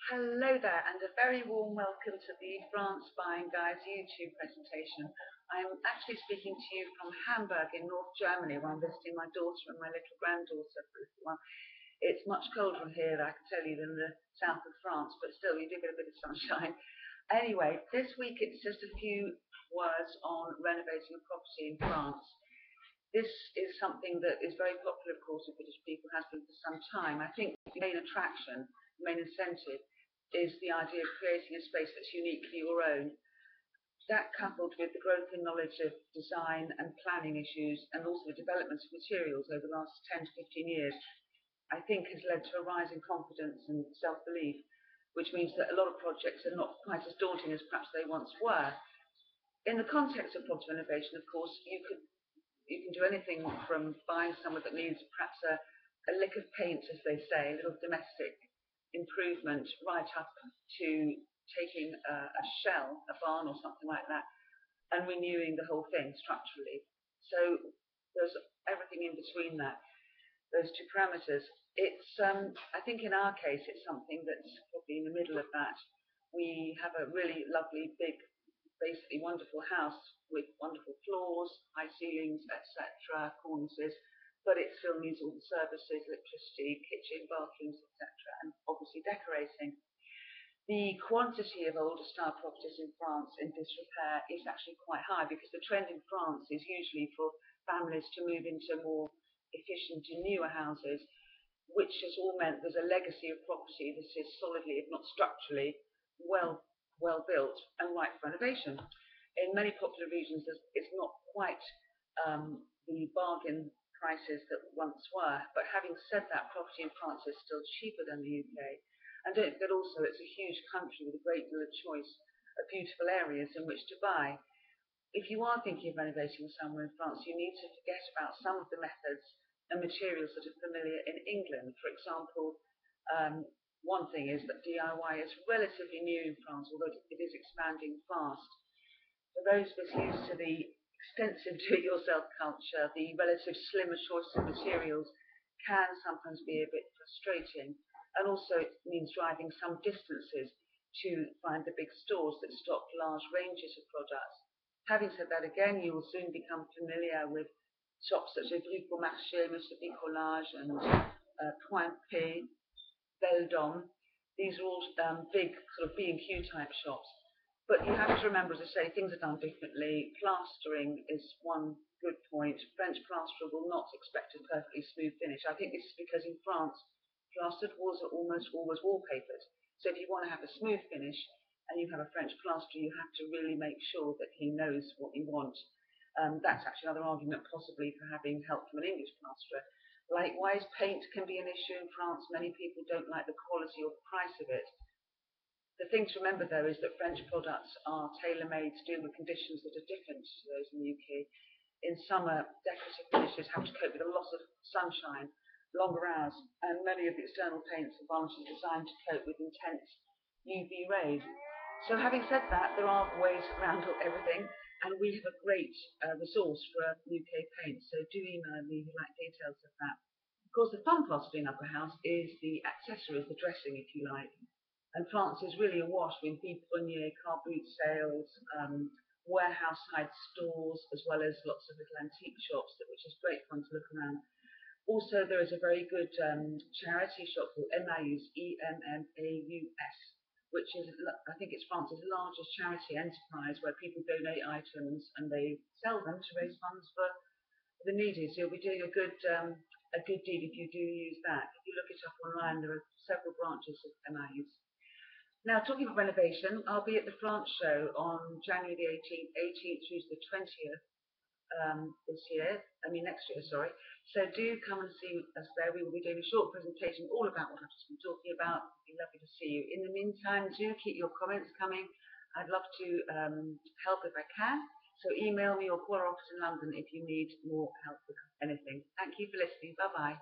Hello there, and a very warm welcome to the France Buying Guys YouTube presentation. I'm actually speaking to you from Hamburg in North Germany, where I'm visiting my daughter and my little granddaughter for a little while. It's much colder here, I can tell you, than the south of France, but still, we do get a bit of sunshine. Anyway, this week it's just a few words on renovating a property in France. This is something that is very popular, of course, with British people, has been for some time. I think the main attraction, the main incentive, is the idea of creating a space that's uniquely your own. That, coupled with the growth in knowledge of design and planning issues, and also the development of materials over the last 10 to 15 years, I think has led to a rise in confidence and self-belief, which means that a lot of projects are not quite as daunting as perhaps they once were. In the context of property renovation, of course, you can do anything from buying somewhere that needs perhaps a lick of paint, as they say, a little domestic improvement, right up to taking a shell, a barn or something like that, and renewing the whole thing structurally. So there's everything in between that, those two parameters. I think in our case, it's something that's probably in the middle of that. We have a really lovely, big, basically wonderful house with wonderful floors, high ceilings, etc., cornices, but it still needs all the services, electricity, kitchen, bathrooms, etc., and obviously decorating. The quantity of older style properties in France in disrepair is actually quite high, because the trend in France is usually for families to move into more efficient and newer houses, which has all meant there's a legacy of property that is solidly, if not structurally, well built and right for renovation. In many popular regions, it's not quite the bargain prices that once were. But having said that, property in France is still cheaper than the UK. And don't forget also, it's a huge country with a great deal of choice of beautiful areas in which to buy. If you are thinking of renovating somewhere in France, you need to forget about some of the methods and materials that are familiar in England. For example, one thing is that DIY is relatively new in France, although it is expanding fast. For those of us used to the extensive do-it-yourself culture, the relative slimmer choice of materials can sometimes be a bit frustrating. And also it means driving some distances to find the big stores that stock large ranges of products. Having said that, again, you will soon become familiar with shops such as Bricomarché, Monsieur Bricolage, and Point P, Beldon. These are all big sort of B&Q type shops. But you have to remember, as I say, things are done differently. Plastering is one good point. French plasterer will not expect a perfectly smooth finish. I think this is because in France, plastered walls are almost always wallpapered. So if you want to have a smooth finish and you have a French plasterer, you have to really make sure that he knows what you want. That's actually another argument possibly for having help from an English plasterer. Likewise, paint can be an issue in France. Many people don't like the quality or the price of it. The thing to remember, though, is that French products are tailor-made to deal with conditions that are different to those in the UK. In summer, decorative finishes have to cope with a lot of sunshine, longer hours, and many of the external paints and varnishes designed to cope with intense UV rays. So having said that, there are ways around everything, and we have a great resource for UK paint, so do email me if you'd like details of that. Of course, the fun part of being up a house is the accessories, the dressing, if you like. And France is really awash with vide-grenier, car boot sales, warehouse-side stores, as well as lots of little antique shops, which is great fun to look around. Also, there is a very good charity shop called Emmaus, EMMAUS, which is, I think it's France's largest charity enterprise, where people donate items and they sell them to raise funds for the needy. So you'll be doing a good deed if you do use that. If you look it up online, there are several branches of Emmaus. Now, talking about renovation, I'll be at the France show on January the 18th through to the 20th next year, sorry. So do come and see us there. We will be doing a short presentation all about what I've just been talking about. It'd be lovely to see you. In the meantime, do keep your comments coming. I'd love to help if I can. So email me or call our office in London if you need more help with anything. Thank you for listening. Bye-bye.